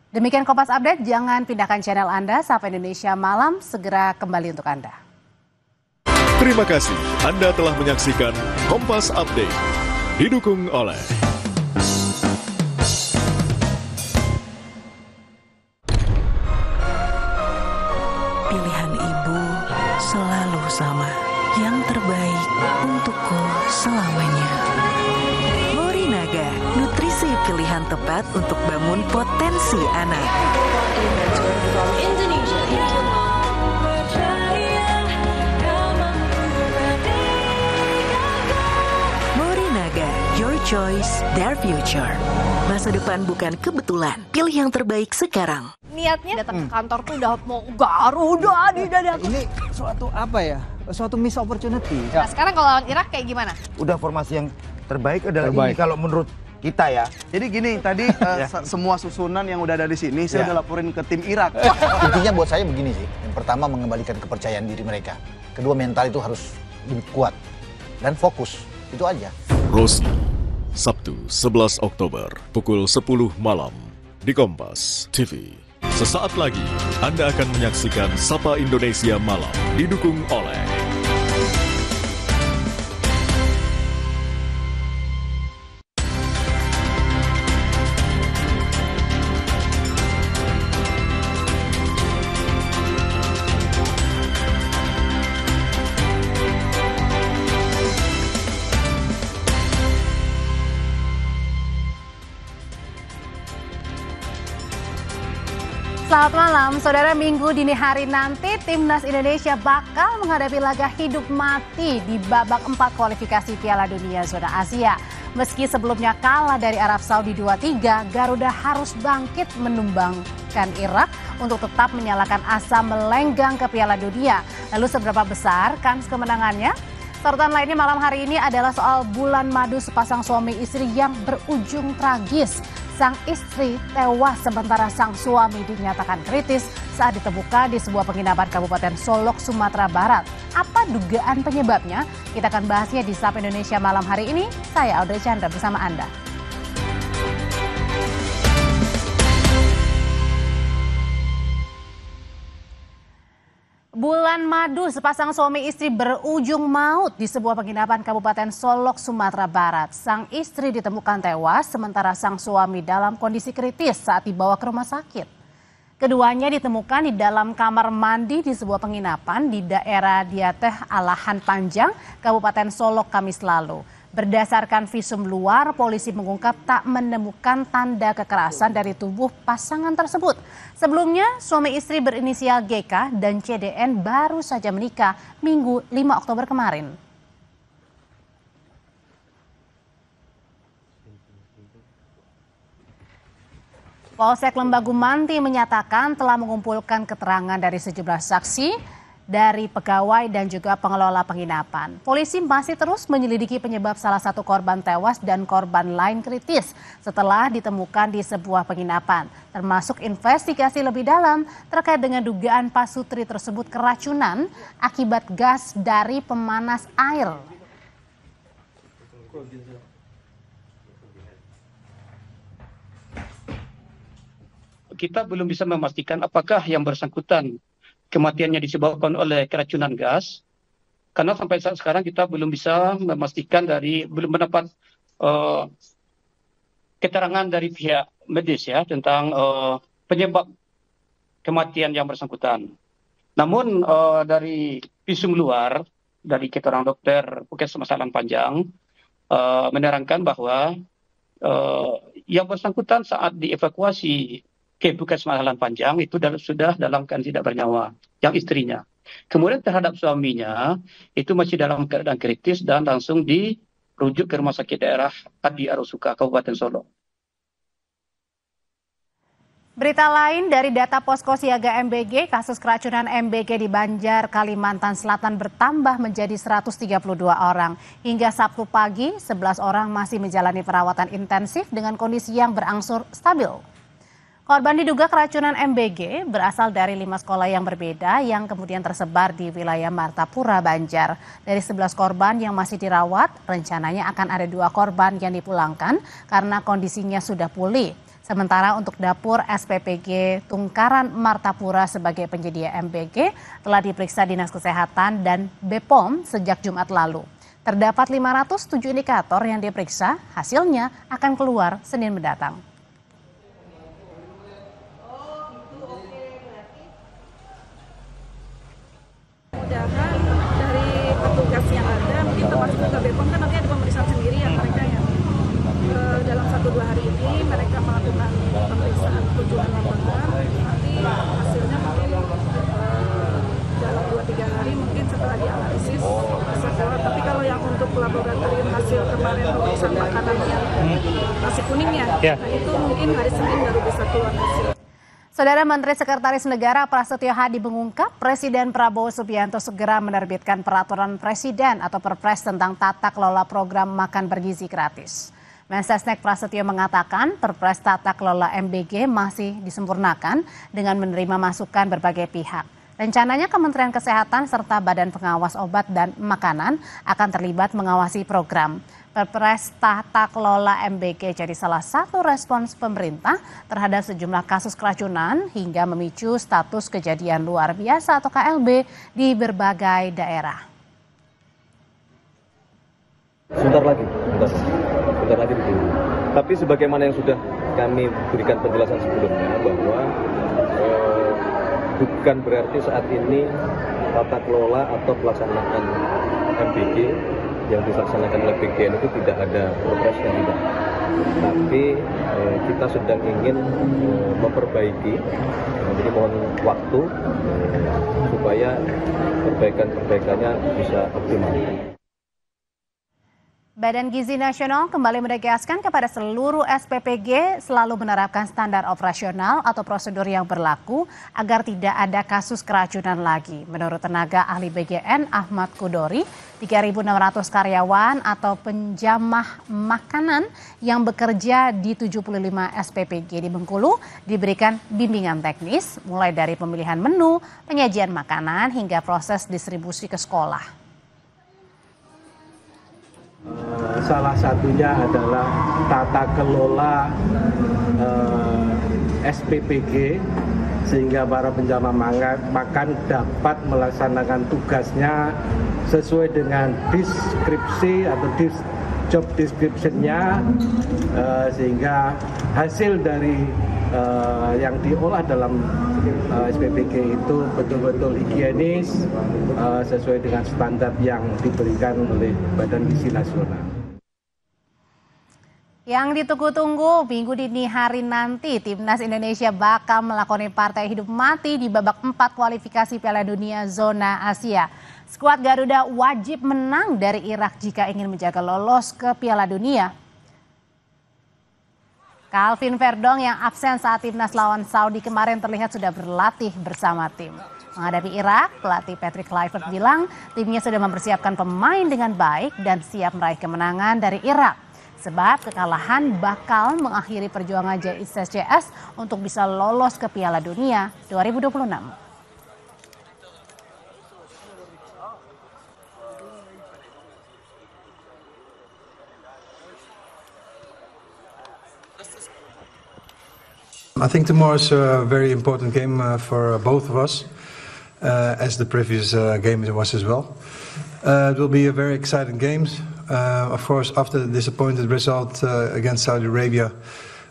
Demikian Kompas Update, jangan pindahkan channel Anda, Sapa Indonesia Malam segera kembali untuk Anda. Terima kasih Anda telah menyaksikan Kompas Update, didukung oleh pilihan ibu selalu sama, yang terbaik untukku selamanya. Morinaga, nutrisi pilihan tepat untuk bangun potensi anak. Morinaga, your choice, their future. Masa depan bukan kebetulan, pilih yang terbaik sekarang. Niatnya datang ke kantor tuh udah mau Garuda di dada. Ini suatu apa ya? Suatu miss opportunity. Nah sekarang kalau lawan Irak kayak gimana? Udah formasi yang terbaik adalah ini kalau menurut kita ya. Jadi gini, tadi semua susunan yang udah ada di sini saya udah laporin ke tim Irak. Intinya buat saya begini sih. Yang pertama mengembalikan kepercayaan diri mereka. Kedua mental itu harus lebih kuat dan fokus. Itu aja. Rosi, Sabtu 11 Oktober pukul 10 malam di Kompas TV. Sesaat lagi Anda akan menyaksikan Sapa Indonesia Malam, didukung oleh Selamat malam, saudara. Minggu dini hari nanti Timnas Indonesia bakal menghadapi laga hidup mati di babak 4 kualifikasi Piala Dunia zona Asia. Meski sebelumnya kalah dari Arab Saudi 2-3, Garuda harus bangkit menumbangkan Irak untuk tetap menyalakan asa melenggang ke Piala Dunia. Lalu seberapa besar kans kemenangannya? Sorotan lainnya malam hari ini adalah soal bulan madu sepasang suami istri yang berujung tragis. Sang istri tewas sementara sang suami dinyatakan kritis saat ditemukan di sebuah penginapan Kabupaten Solok, Sumatera Barat. Apa dugaan penyebabnya? Kita akan bahasnya di Sapa Indonesia malam hari ini. Saya Audrey Chandra bersama Anda. Bulan madu sepasang suami istri berujung maut di sebuah penginapan Kabupaten Solok, Sumatera Barat. Sang istri ditemukan tewas sementara sang suami dalam kondisi kritis saat dibawa ke rumah sakit. Keduanya ditemukan di dalam kamar mandi di sebuah penginapan di daerah Diateh Alahan Panjang, Kabupaten Solok, Kamis lalu. Berdasarkan visum luar, polisi mengungkap tak menemukan tanda kekerasan dari tubuh pasangan tersebut. Sebelumnya, suami istri berinisial GK dan CDN baru saja menikah Minggu 5 Oktober kemarin. Polsek Lembagu Manti menyatakan telah mengumpulkan keterangan dari sejumlah saksi, dari pegawai dan juga pengelola penginapan. Polisi masih terus menyelidiki penyebab salah satu korban tewas dan korban lain kritis setelah ditemukan di sebuah penginapan, termasuk investigasi lebih dalam terkait dengan dugaan pasutri tersebut keracunan akibat gas dari pemanas air. Kita belum bisa memastikan apakah yang bersangkutan kematiannya disebabkan oleh keracunan gas, karena sampai saat sekarang kita belum bisa memastikan belum mendapat keterangan dari pihak medis ya tentang penyebab kematian yang bersangkutan. Namun dari visum luar dari keterangan dokter Puskesmas Alahan Panjang menerangkan bahwa yang bersangkutan saat dievakuasi ke Puskesmas Alahan Panjang itu sudah dalam keadaan tidak bernyawa, yang istrinya. Kemudian terhadap suaminya itu masih dalam keadaan kritis dan langsung dirujuk ke rumah sakit daerah Adi Arosuka, Kabupaten Solok. Berita lain dari data Posko Siaga MBG, kasus keracunan MBG di Banjar, Kalimantan Selatan bertambah menjadi 132 orang. Hingga Sabtu pagi, 11 orang masih menjalani perawatan intensif dengan kondisi yang berangsur stabil. Korban diduga keracunan MBG berasal dari 5 sekolah yang berbeda yang kemudian tersebar di wilayah Martapura, Banjar. Dari 11 korban yang masih dirawat, rencananya akan ada 2 korban yang dipulangkan karena kondisinya sudah pulih. Sementara untuk dapur SPPG Tungkaran Martapura sebagai penyedia MBG telah diperiksa Dinas Kesehatan dan BPOM sejak Jumat lalu. Terdapat 507 indikator yang diperiksa, hasilnya akan keluar Senin mendatang. Mudah-mudahan dari petugas yang ada, mungkin termasuk juga BPOM kan nanti ada pemeriksaan sendiri ya mereka ya. Dalam 1-2 hari ini mereka melakukan pemeriksaan kunjungan lapangan, nanti hasilnya mungkin dalam 2-3 hari mungkin setelah dianalisis bisa keluar. Tapi kalau yang untuk laboratorium hasil kemarin pemeriksaan makanannya nasi kuningnya, nah itu mungkin hari Senin baru bisa keluar hasil. Saudara Menteri Sekretaris Negara Prasetyo Hadi mengungkap Presiden Prabowo Subianto segera menerbitkan peraturan Presiden atau Perpres tentang tata kelola program makan bergizi gratis. Mensesnek Prasetyo mengatakan Perpres tata kelola MBG masih disempurnakan dengan menerima masukan berbagai pihak. Rencananya Kementerian Kesehatan serta Badan Pengawas Obat dan Makanan akan terlibat mengawasi program. Perpres tata kelola MBG jadi salah satu respons pemerintah terhadap sejumlah kasus keracunan hingga memicu status kejadian luar biasa atau KLB di berbagai daerah. Sebentar lagi begini. Tapi sebagaimana yang sudah kami berikan penjelasan sebelumnya bahwa bukan berarti saat ini tata kelola atau pelaksanaan MBG yang dilaksanakan oleh BGN itu tidak ada progresnya, tidak. Tapi kita sedang ingin memperbaiki, jadi mohon waktu supaya perbaikannya bisa optimal. Badan Gizi Nasional kembali menegaskan kepada seluruh SPPG selalu menerapkan standar operasional atau prosedur yang berlaku agar tidak ada kasus keracunan lagi. Menurut tenaga ahli BGN Ahmad Kudori, 3.600 karyawan atau penjamah makanan yang bekerja di 75 SPPG di Bengkulu diberikan bimbingan teknis mulai dari pemilihan menu, penyajian makanan hingga proses distribusi ke sekolah. Salah satunya adalah tata kelola SPPG sehingga para penjamah makan dapat melaksanakan tugasnya sesuai dengan deskripsi atau job description-nya sehingga hasil dari yang diolah dalam SPPG itu betul-betul higienis sesuai dengan standar yang diberikan oleh Badan Gizi Nasional. Yang ditunggu-tunggu minggu dini hari nanti, Timnas Indonesia bakal melakoni partai hidup mati di babak 4 kualifikasi Piala Dunia zona Asia. Skuad Garuda wajib menang dari Irak jika ingin menjaga lolos ke Piala Dunia. Calvin Verdong yang absen saat Timnas lawan Saudi kemarin terlihat sudah berlatih bersama tim. Menghadapi Irak, pelatih Patrick Kluivert bilang timnya sudah mempersiapkan pemain dengan baik dan siap meraih kemenangan dari Irak. Sebab kekalahan bakal mengakhiri perjuangan JICS untuk bisa lolos ke Piala Dunia 2026. I think tomorrow is a very important game for both of us, as the previous game was as well. It will be a very exciting game. Of course, after the disappointed result against Saudi Arabia,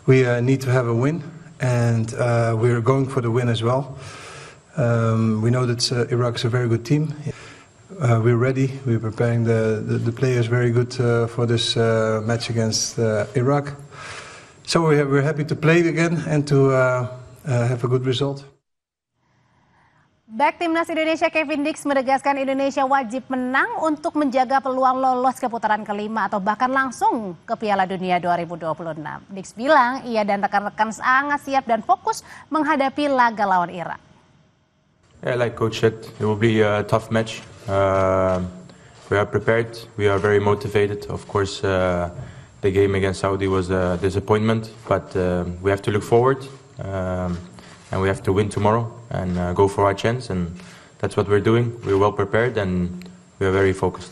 we need to have a win, and we're going for the win as well. We know that Iraq is a very good team. We're ready. We're preparing the players very good for this match against Iraq. So we're happy to play again and to have a good result. Back Timnas Indonesia Kevin Dix menegaskan Indonesia wajib menang untuk menjaga peluang lolos ke putaran kelima atau bahkan langsung ke Piala Dunia 2026. Dix bilang ia dan rekan-rekan sangat siap dan fokus menghadapi laga lawan Irak. Yeah, like Coach said, it will be a tough match. We are prepared. We are very motivated. Of course, the game against Saudi was a disappointment, but we have to look forward. And we have to win tomorrow and go for our chance, and that's what we're doing. We're well prepared and we are very focused.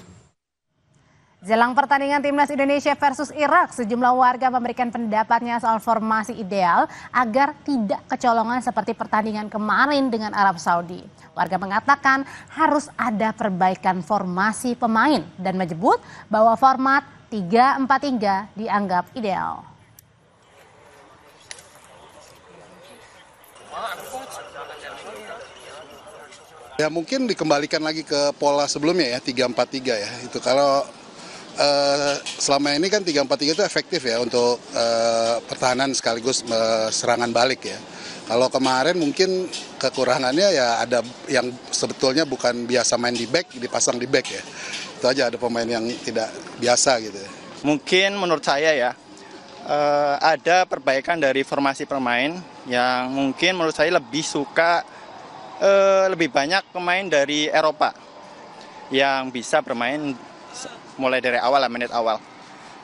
Jelang pertandingan Timnas Indonesia versus Irak, sejumlah warga memberikan pendapatnya soal formasi ideal agar tidak kecolongan seperti pertandingan kemarin dengan Arab Saudi. Warga mengatakan harus ada perbaikan formasi pemain dan menyebut bahwa format 3-4-3 dianggap ideal. Ya mungkin dikembalikan lagi ke pola sebelumnya ya, 3-4-3 ya. Itu kalau selama ini kan 3-4-3 itu efektif ya untuk pertahanan sekaligus serangan balik ya. Kalau kemarin mungkin kekurangannya ya ada yang sebetulnya bukan biasa main di back, dipasang di back ya. Itu aja, ada pemain yang tidak biasa gitu ya. Mungkin menurut saya ya, ada perbaikan dari formasi pemain yang mungkin menurut saya lebih suka lebih banyak pemain dari Eropa yang bisa bermain mulai dari awal lah, menit awal.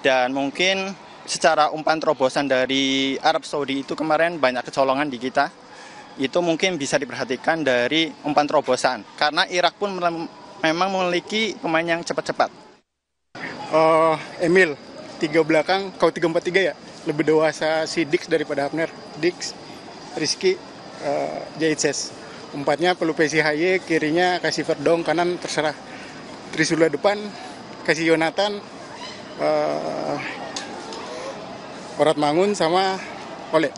Dan mungkin secara umpan terobosan dari Arab Saudi itu kemarin banyak kecolongan di kita. Itu mungkin bisa diperhatikan dari umpan terobosan. Karena Irak pun memang memiliki pemain yang cepat-cepat. Emil, 3 belakang, kalau 3-4-3 ya. Lebih dewasa si Dix daripada Hafner. Dix, Rizky, Jaitses. Empatnya Pelupe Sihaye, kirinya kasih Verdong, kanan terserah. Trisula depan, kasih Yonatan, Orat Mangun sama Ole.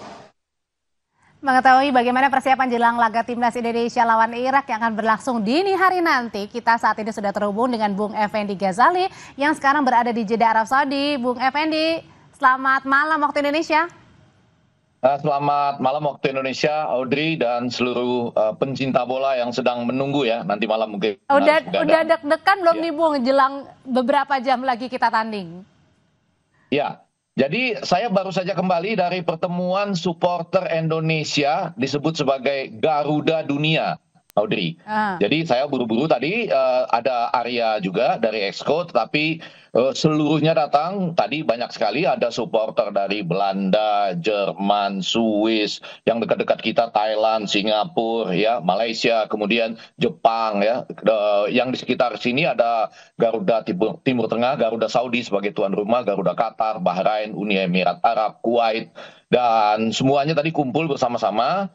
Mengetahui bagaimana persiapan jelang laga Timnas Indonesia lawan Irak yang akan berlangsung dini hari nanti, kita saat ini sudah terhubung dengan Bung Effendi Ghazali yang sekarang berada di Jeddah, Arab Saudi. Bung Effendi, selamat malam waktu Indonesia. Selamat malam waktu Indonesia, Audrey dan seluruh pencinta bola yang sedang menunggu ya nanti malam mungkin. Udah deg-degan belum nih Bung jelang beberapa jam lagi kita tanding? Ya, jadi saya baru saja kembali dari pertemuan supporter Indonesia disebut sebagai Garuda Dunia, Audrey. Jadi saya buru-buru tadi ada Arya juga dari Exco, tetapi seluruhnya datang. Tadi banyak sekali ada supporter dari Belanda, Jerman, Swiss, yang dekat-dekat kita Thailand, Singapura, ya, Malaysia, kemudian Jepang, ya. Yang di sekitar sini ada Garuda Timur Tengah, Garuda Saudi sebagai tuan rumah, Garuda Qatar, Bahrain, Uni Emirat Arab, Kuwait, dan semuanya tadi kumpul bersama-sama.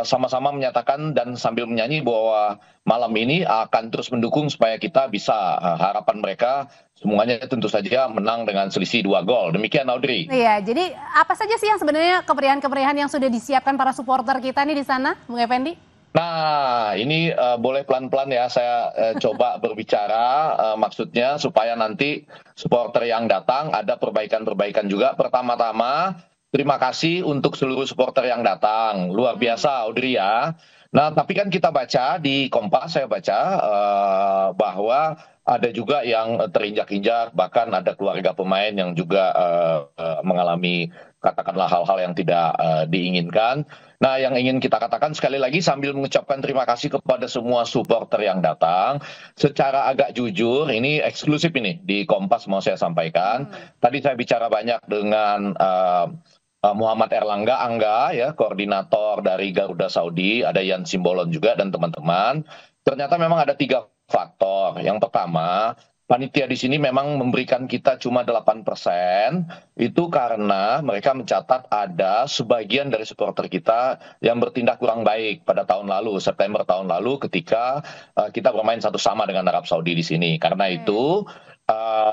Sama-sama menyatakan dan sambil menyanyi bahwa malam ini akan terus mendukung supaya kita bisa harapan mereka semuanya tentu saja menang dengan selisih 2 gol. Demikian Audrey. Iya, jadi apa saja sih yang sebenarnya kemeriahan-kemeriahan yang sudah disiapkan para supporter kita nih di sana, Bung Effendi? Nah, ini boleh pelan-pelan ya saya coba berbicara maksudnya supaya nanti supporter yang datang ada perbaikan-perbaikan juga. Pertama-tama terima kasih untuk seluruh supporter yang datang. Luar biasa, Audrey ya. Nah, tapi kan kita baca di Kompas, saya baca bahwa ada juga yang terinjak-injak, bahkan ada keluarga pemain yang juga mengalami katakanlah hal-hal yang tidak diinginkan. Nah, yang ingin kita katakan sekali lagi sambil mengucapkan terima kasih kepada semua supporter yang datang. Secara agak jujur, ini eksklusif ini di Kompas mau saya sampaikan. Tadi saya bicara banyak dengan Muhammad Erlangga Angga ya, koordinator dari Garuda Saudi, ada Yan Simbolon juga dan teman-teman. Ternyata memang ada 3 faktor. Yang pertama, panitia di sini memang memberikan kita cuma 8%, itu karena mereka mencatat ada sebagian dari supporter kita yang bertindak kurang baik pada tahun lalu, September tahun lalu ketika kita bermain satu sama dengan Arab Saudi di sini. Karena itu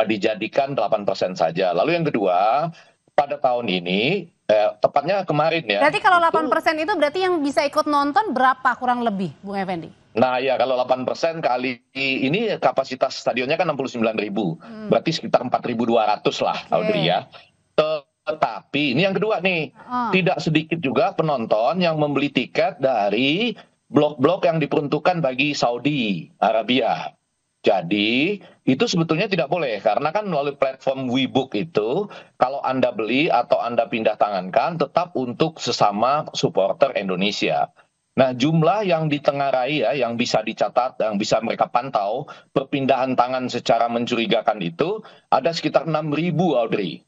dijadikan 8% saja. Lalu yang kedua, pada tahun ini tepatnya kemarin ya. Berarti kalau 8% itu berarti yang bisa ikut nonton berapa kurang lebih, Bung Effendi? Nah ya kalau 8% kali ini kapasitas stadionnya kan 69.000. Berarti sekitar 4.200 lah, Audrey ya. Tetapi ini yang kedua nih, tidak sedikit juga penonton yang membeli tiket dari blok-blok yang diperuntukkan bagi Saudi Arabia. Jadi itu sebetulnya tidak boleh karena kan melalui platform WeBook itu kalau Anda beli atau Anda pindah tangankan tetap untuk sesama supporter Indonesia. Nah jumlah yang ditengarai ya yang bisa dicatat, yang bisa mereka pantau perpindahan tangan secara mencurigakan itu ada sekitar 6.000 Audrey.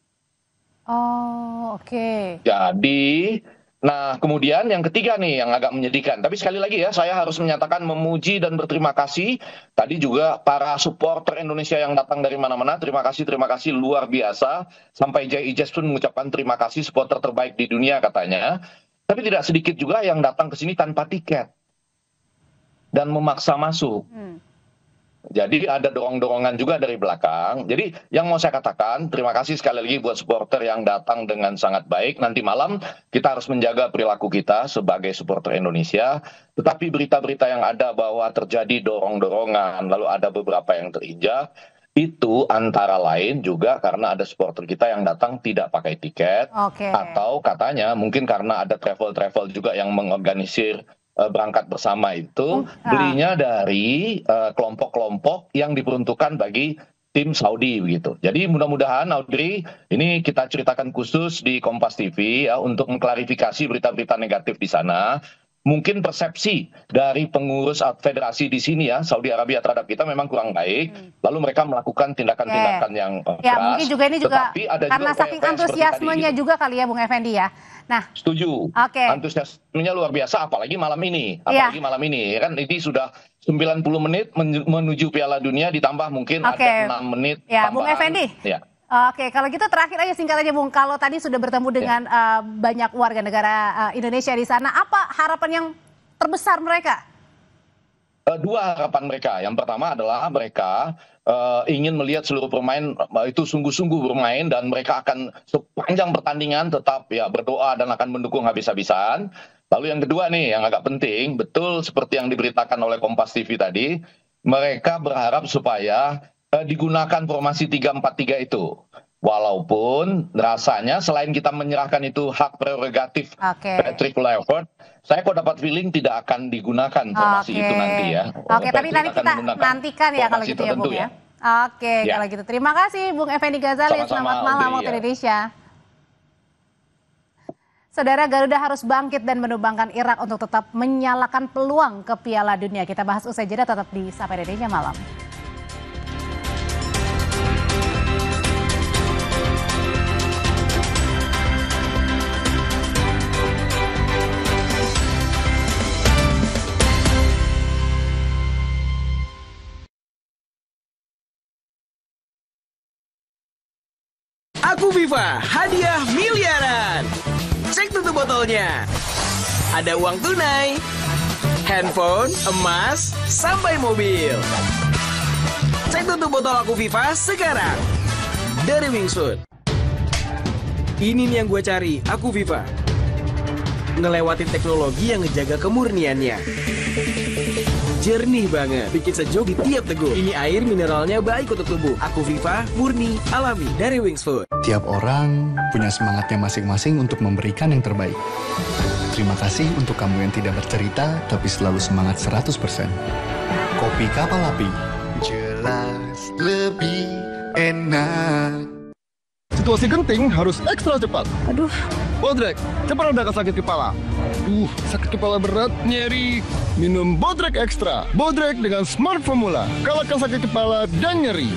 Oh oke. Jadi Nah, kemudian yang ketiga nih yang agak menyedihkan. Tapi sekali lagi ya, saya harus menyatakan memuji dan berterima kasih. Tadi juga para supporter Indonesia yang datang dari mana-mana, terima kasih luar biasa. Sampai Jay Ijes pun mengucapkan terima kasih, supporter terbaik di dunia katanya. Tapi tidak sedikit juga yang datang ke sini tanpa tiket dan memaksa masuk. Jadi ada dorong-dorongan juga dari belakang. Jadi yang mau saya katakan, terima kasih sekali lagi buat supporter yang datang dengan sangat baik. Nanti malam kita harus menjaga perilaku kita sebagai supporter Indonesia. Tetapi berita-berita yang ada bahwa terjadi dorong-dorongan, lalu ada beberapa yang terinjak, itu antara lain juga karena ada supporter kita yang datang tidak pakai tiket. Atau katanya mungkin karena ada travel-travel juga yang mengorganisir berangkat bersama itu, belinya dari kelompok-kelompok yang diperuntukkan bagi tim Saudi begitu. Jadi mudah-mudahan Audrey, ini kita ceritakan khusus di Kompas TV ya untuk mengklarifikasi berita-berita negatif di sana. Mungkin persepsi dari pengurus federasi di sini ya, Saudi Arabia terhadap kita memang kurang baik. Lalu mereka melakukan tindakan-tindakan yang keras. Ya mungkin juga ini juga karena juga saking antusiasmenya juga kali ya Bung Effendi ya. Nah, setuju. Antusiasmenya luar biasa, apalagi malam ini. Malam ini kan ini sudah 90 menit menuju Piala Dunia, ditambah mungkin ada 6 menit ya, tambahan. Bung Effendi. Ya. Oke, kalau gitu terakhir aja singkat aja Bung, kalau tadi sudah bertemu dengan banyak warga negara Indonesia di sana, apa harapan yang terbesar mereka? Dua harapan mereka. Yang pertama adalah mereka ingin melihat seluruh pemain itu sungguh-sungguh bermain dan mereka akan sepanjang pertandingan tetap ya berdoa dan akan mendukung habis-habisan. Lalu yang kedua nih yang agak penting, betul seperti yang diberitakan oleh Kompas TV tadi, mereka berharap supaya digunakan formasi 3-4-3 itu. Walaupun rasanya selain kita menyerahkan itu hak prerogatif Patrick Kluivert, saya kok dapat feeling tidak akan digunakan formasi itu nanti ya. Tapi nanti kita nantikan ya kalau gitu ya Bung ya. Kalau gitu. Terima kasih Bung Effendi Ghazali, selamat malam waktu Indonesia. Saudara, Garuda harus bangkit dan menumbangkan Irak untuk tetap menyalakan peluang ke Piala Dunia. Kita bahas usai jeda, tetap di Sapa Indonesia Malam. Aku Viva, hadiah miliaran. Cek tutup botolnya. Ada uang tunai, handphone, emas, sampai mobil. Cek tutup botol Aku Viva sekarang. Dari Wingsuit. Ini nih yang gue cari, Aku Viva. Ngelewatin teknologi yang ngejaga kemurniannya. Jernih banget, bikin sejuk di tiap teguk. Ini air mineralnya baik untuk tubuh. Aku Viva, murni, alami, dari Wingsuit. Tiap orang punya semangatnya masing-masing untuk memberikan yang terbaik. Terima kasih untuk kamu yang tidak bercerita, tapi selalu semangat 100%. Kopi Kapal Api. Jelas lebih enak. Situasi genting harus ekstra cepat. Aduh. Bodrek, cepat redakan sakit kepala. Sakit kepala berat, nyeri. Minum Bodrek Extra. Bodrek dengan Smart Formula. Kalahkan sakit kepala dan nyeri.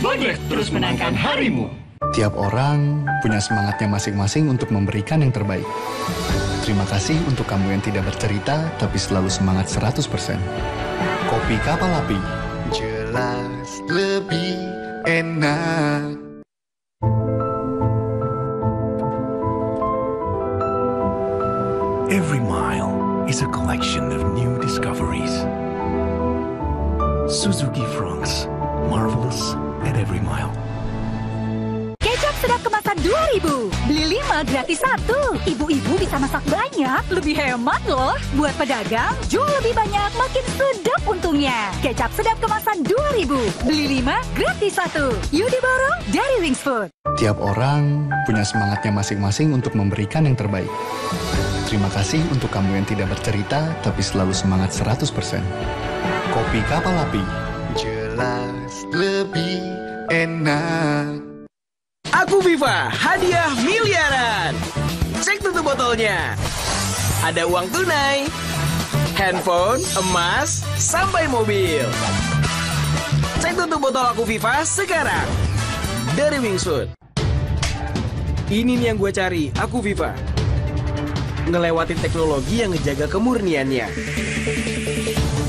Bodrek terus menangkan harimu. Tiap orang punya semangatnya masing-masing untuk memberikan yang terbaik. Terima kasih untuk kamu yang tidak bercerita, tapi selalu semangat 100%. Kopi Kapal Api. Jelas lebih enak. Every mile is a collection of new discoveries. Suzuki Fronx, marvelous at every mile. Kecap sedap kemasan 2.000. Beli 5 gratis 1. Ibu-ibu bisa masak banyak, lebih hemat loh. Buat pedagang, jual lebih banyak, makin sedap untungnya. Kecap sedap kemasan 2.000. Beli 5 gratis 1. Yuk diborong dari Wingsuit. Tiap orang punya semangatnya masing-masing untuk memberikan yang terbaik. Terima kasih untuk kamu yang tidak bercerita, tapi selalu semangat 100%. Kopi Kapal Api. Jelas lebih enak. Aku Viva, hadiah miliaran. Cek tutup botolnya. Ada uang tunai, handphone, emas, sampai mobil. Cek tutup botol Aku Viva sekarang. Dari Wingsuit. Ini nih yang gue cari, Aku Viva. ngelewatin teknologi yang ngejaga kemurniannya.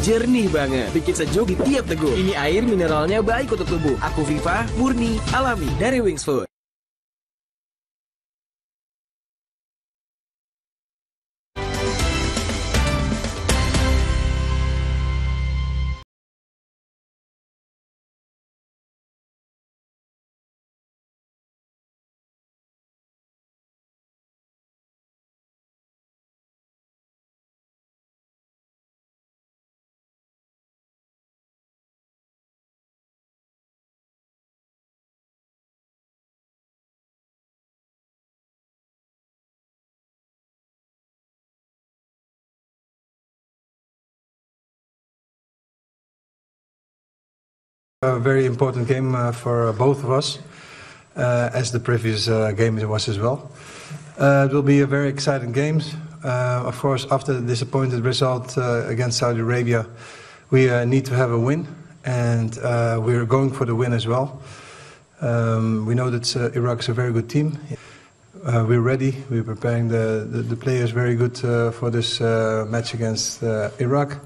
Jernih banget, bikin sejuk di tiap teguk. Ini air mineralnya baik untuk tubuh. Aquaviva, murni, alami dari Wings Food. A very important game for both of us, as the previous game was as well. It will be a very exciting game. Of course, after the disappointed result against Saudi Arabia, we need to have a win, and we're going for the win as well. We know that Iraq is a very good team. We're ready. We're preparing the players very good for this match against Iraq.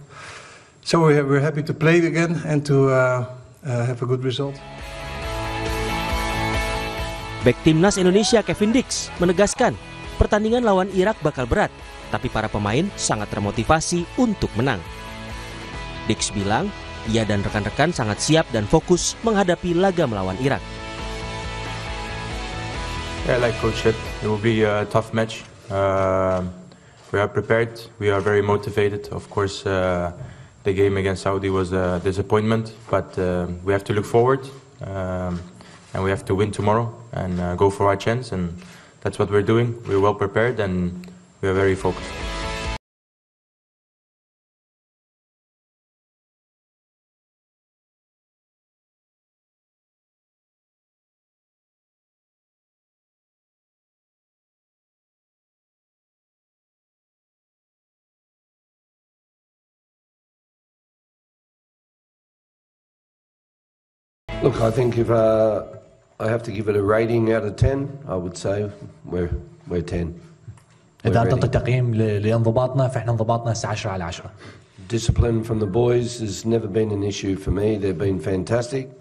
So we're happy to play again and to have a good result. Bek Timnas Indonesia Kevin Dix menegaskan pertandingan lawan Irak bakal berat, tapi para pemain sangat termotivasi untuk menang. Dix bilang, ia dan rekan-rekan sangat siap dan fokus menghadapi laga melawan Irak. Yeah, like Coach said, it will be a tough match. We are prepared. We are very motivated. Of course, the game against Saudi was a disappointment, but we have to look forward, and we have to win tomorrow and go for our chance, and that's what we're doing. We're well prepared and we are very focused. Look, I think if I have to give it a rating out of 10, I would say we're 10. إذا أعطيت تقييم لانضباطنا فإحنا انضباطنا 10 على 10. Discipline from the boys has never been an issue for me. They've been fantastic.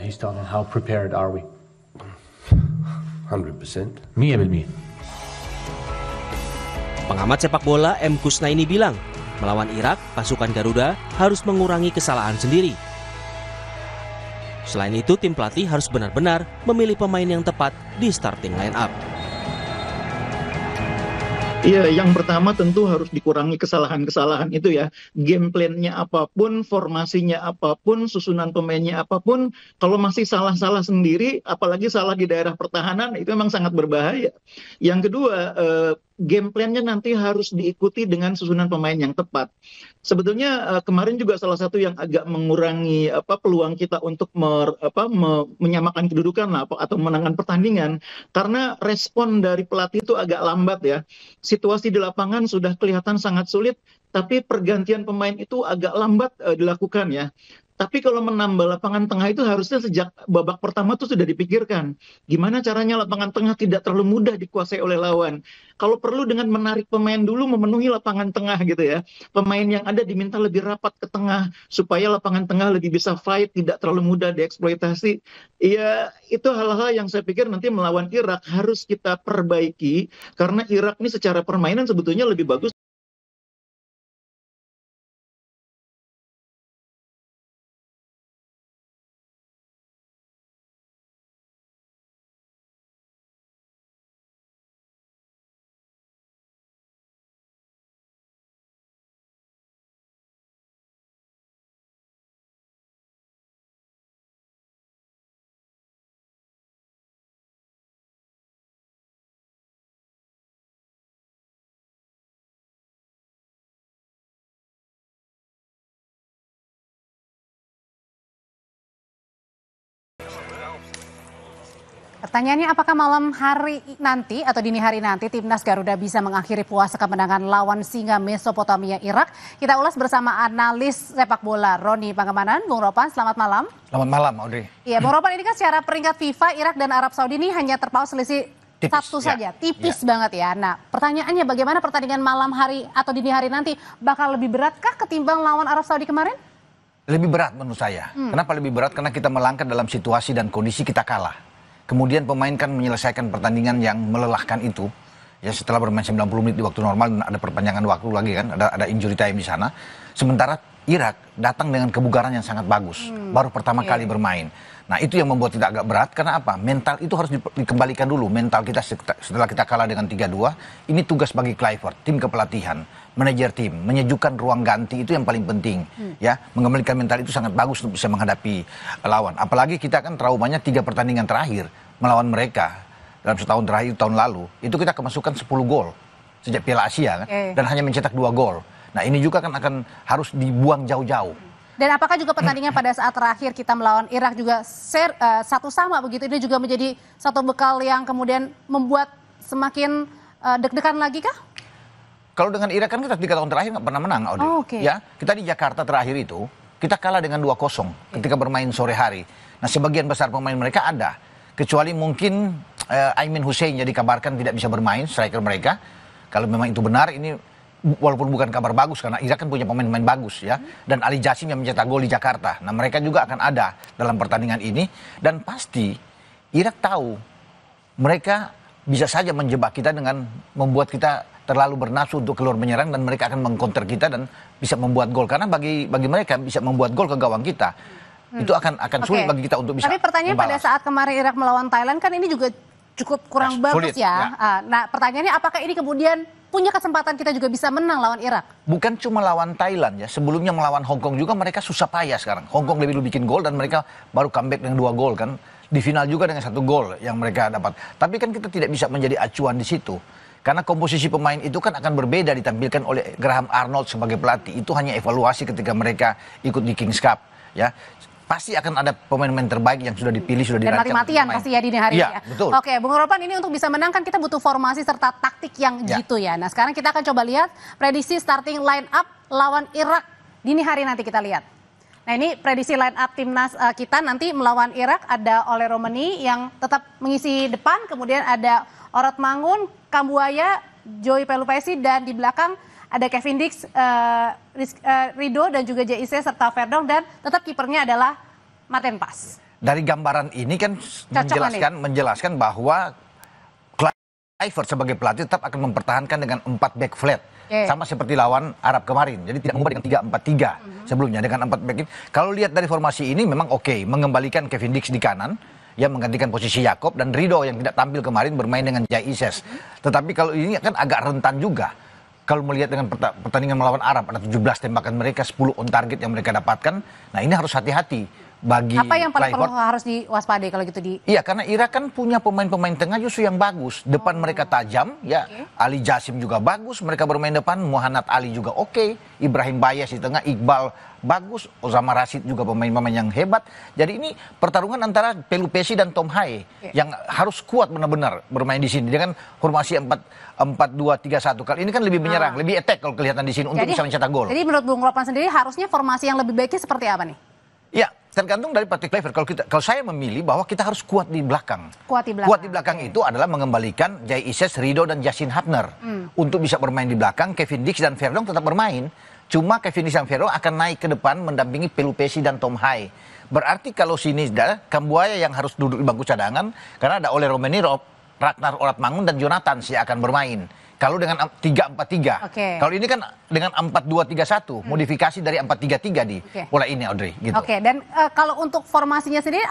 He's talking how prepared are we? 100%. 100%. Pengamat sepak bola M. Kusnaini bilang, melawan Irak, pasukan Garuda harus mengurangi kesalahan sendiri. Selain itu, tim pelatih harus benar-benar memilih pemain yang tepat di starting line-up. Iya, yang pertama tentu harus dikurangi kesalahan-kesalahan itu ya. Game plan-nya apapun, formasinya apapun, susunan pemainnya apapun, kalau masih salah-salah sendiri, apalagi salah di daerah pertahanan, itu memang sangat berbahaya. Yang kedua, game plan-nya nanti harus diikuti dengan susunan pemain yang tepat. Sebetulnya kemarin juga salah satu yang agak mengurangi peluang kita untuk menyamakan kedudukan lah, atau menangkan pertandingan, karena respon dari pelatih itu agak lambat ya. Situasi di lapangan sudah kelihatan sangat sulit, tapi pergantian pemain itu agak lambat dilakukan ya. Tapi kalau menambah lapangan tengah itu harusnya sejak babak pertama itu sudah dipikirkan. Gimana caranya lapangan tengah tidak terlalu mudah dikuasai oleh lawan. Kalau perlu dengan menarik pemain dulu memenuhi lapangan tengah gitu ya. Pemain yang ada diminta lebih rapat ke tengah supaya lapangan tengah lebih bisa fight, tidak terlalu mudah dieksploitasi. Ya itu hal-hal yang saya pikir nanti melawan Irak harus kita perbaiki. Karena Irak ini secara permainan sebetulnya lebih bagus. Pertanyaannya, apakah malam hari nanti atau dini hari nanti Timnas Garuda bisa mengakhiri puasa kemenangan lawan Singa Mesopotamia Irak? Kita ulas bersama analis sepak bola Roni Pangemanan. Bung Ropan, selamat malam. Selamat malam, Audrey. Iya, Bung Ropan, ini kan secara peringkat FIFA, Irak dan Arab Saudi ini hanya terpaut selisih Satu saja, tipis banget ya. Nah, pertanyaannya bagaimana pertandingan malam hari atau dini hari nanti bakal lebih beratkah ketimbang lawan Arab Saudi kemarin? Lebih berat menurut saya. Kenapa lebih berat? Karena kita melangkah dalam situasi dan kondisi kita kalah. Kemudian pemain kan menyelesaikan pertandingan yang melelahkan itu. Ya setelah bermain 90 menit di waktu normal, ada perpanjangan waktu lagi kan, ada injury time di sana. Sementara Irak datang dengan kebugaran yang sangat bagus. Baru pertama kali bermain. Nah itu yang membuat kita agak berat, karena apa? Mental itu harus dikembalikan dulu. Mental kita setelah kita kalah dengan 3-2, ini tugas bagi Kluivert, tim kepelatihan, manajer tim, menyejukkan ruang ganti itu yang paling penting. Ya, mengembalikan mental itu sangat bagus untuk bisa menghadapi lawan. Apalagi kita kan traumanya 3 pertandingan terakhir melawan mereka dalam setahun terakhir, tahun lalu. Itu kita kemasukan 10 gol sejak Piala Asia kan, dan hanya mencetak 2 gol. Nah ini juga kan akan harus dibuang jauh-jauh. Dan apakah juga pertandingan pada saat terakhir kita melawan Irak juga satu sama begitu? Ini juga menjadi satu bekal yang kemudian membuat semakin deg-degan lagi kah? Kalau dengan Irak kan kita 3 tahun terakhir nggak pernah menang, Audrey. Ya, kita di Jakarta terakhir itu, kita kalah dengan 2-0 ketika bermain sore hari. Nah sebagian besar pemain mereka ada. Kecuali mungkin Aimin Hussein yang dikabarkan tidak bisa bermain, striker mereka. Kalau memang itu benar, ini walaupun bukan kabar bagus karena Irak kan punya pemain-pemain bagus ya, dan Ali Jassim yang mencetak gol di Jakarta. Nah mereka juga akan ada dalam pertandingan ini, dan pasti Irak tahu mereka bisa saja menjebak kita dengan membuat kita terlalu bernafsu untuk keluar menyerang, dan mereka akan mengcounter kita dan bisa membuat gol, karena bagi mereka bisa membuat gol ke gawang kita itu akan sulit bagi kita untuk bisa. Tapi pertanyaan pada saat kemarin Irak melawan Thailand kan ini juga cukup kurang bagus sulit, ya. Nah pertanyaannya apakah ini kemudian punya kesempatan kita juga bisa menang lawan Irak? Bukan cuma lawan Thailand ya, sebelumnya melawan Hong Kong juga mereka susah payah sekarang. Hong Kong lebih bikin gol dan mereka baru comeback dengan 2 gol kan. Di final juga dengan 1 gol yang mereka dapat. Tapi kan kita tidak bisa menjadi acuan di situ. Karena komposisi pemain itu kan akan berbeda ditampilkan oleh Graham Arnold sebagai pelatih. Itu hanya evaluasi ketika mereka ikut di Kings Cup ya. Pasti akan ada pemain-pemain terbaik yang sudah dipilih, sudah dirancang. Dan mati-matian pasti ya dini hari ya. Betul. Oke, Bung Ropan, ini untuk bisa menang kan kita butuh formasi serta taktik yang jitu ya. Nah sekarang kita akan coba lihat prediksi starting line up lawan Irak dini hari nanti kita lihat. Nah ini prediksi line up timnas kita nanti melawan Irak, ada Ole Romani yang tetap mengisi depan, kemudian ada Orad Mangun, Kambuaya, Joy Pelupesi, dan di belakang ada Kevin Dix, Rido, dan juga JIC serta Verdong, dan tetap kipernya adalah Martin Pas. Dari gambaran ini kan menjelaskan bahwa Kluivert sebagai pelatih tetap akan mempertahankan dengan 4 back flat. Sama seperti lawan Arab kemarin. Jadi tidak mengubah dengan 3-4-3 sebelumnya dengan 4 back ini. Kalau lihat dari formasi ini memang mengembalikan Kevin Dix di kanan, yang menggantikan posisi Yakob, dan Rido yang tidak tampil kemarin bermain dengan JIC. Tetapi kalau ini kan agak rentan juga. Kalau melihat dengan pertandingan melawan Arab, ada 17 tembakan mereka, 10 on target yang mereka dapatkan. Nah ini harus hati-hati bagi apa yang paling perlu harus diwaspadai kalau gitu di? Iya, karena Irak kan punya pemain-pemain tengah justru yang bagus. Depan mereka tajam, ya. Ali Jassim juga bagus, mereka bermain depan. Muhammad Ali juga oke. Ibrahim Bayas di tengah, Iqbal bagus. Osama Rashid juga pemain-pemain yang hebat. Jadi ini pertarungan antara Pelupesi dan Tom Haye yang harus kuat benar-benar bermain di sini dengan formasi 4-2-3-1. Kali ini kan lebih menyerang, lebih attack kalau kelihatan di sini untuk bisa mencetak gol. Jadi menurut Bung Ropan sendiri harusnya formasi yang lebih baiknya seperti apa nih? Ya, tergantung dari pelatih Kluivert. Kalau saya memilih bahwa kita harus kuat di belakang. Kuat di belakang itu adalah mengembalikan JIC, Rido, dan Yassin Hapner untuk bisa bermain di belakang. Kevin Dix dan Verdong tetap bermain. Cuma Kevin Dix dan Verdong akan naik ke depan mendampingi Pelupesi dan Tom Haye. Berarti kalau sini ada Kambuaya yang harus duduk di bangku cadangan karena ada Ole Romani, Ragnar Orad Mangun, dan Jonathan yang akan bermain. Kalau dengan 3-4-3. Kalau ini kan dengan 4-2-3-1, modifikasi dari 4-3-3 di pola ini, Audrey. Gitu. Dan kalau untuk formasinya sendiri,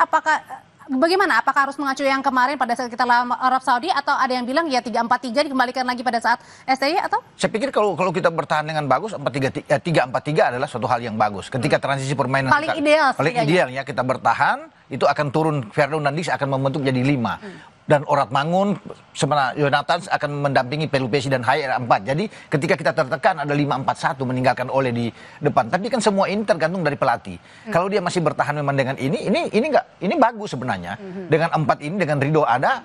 bagaimana? Apakah harus mengacu yang kemarin pada saat kita lawan Arab Saudi, atau ada yang bilang ya 3-4-3 dikembalikan lagi pada saat STI atau? Saya pikir kalau kita bertahan dengan bagus, 3-4-3 adalah suatu hal yang bagus. Ketika transisi permainan paling ideal ya kita bertahan, itu akan turun Verdong dan Dix akan membentuk jadi 5. Dan Orad Mangun sebenarnya Jonathan akan mendampingi Pelupesi dan Haye 4. Jadi ketika kita tertekan ada 5-4-1 meninggalkan Ole di depan. Tapi kan semua ini tergantung dari pelatih. Kalau dia masih bertahan memang dengan ini bagus sebenarnya. Dengan 4 ini, dengan Rido ada,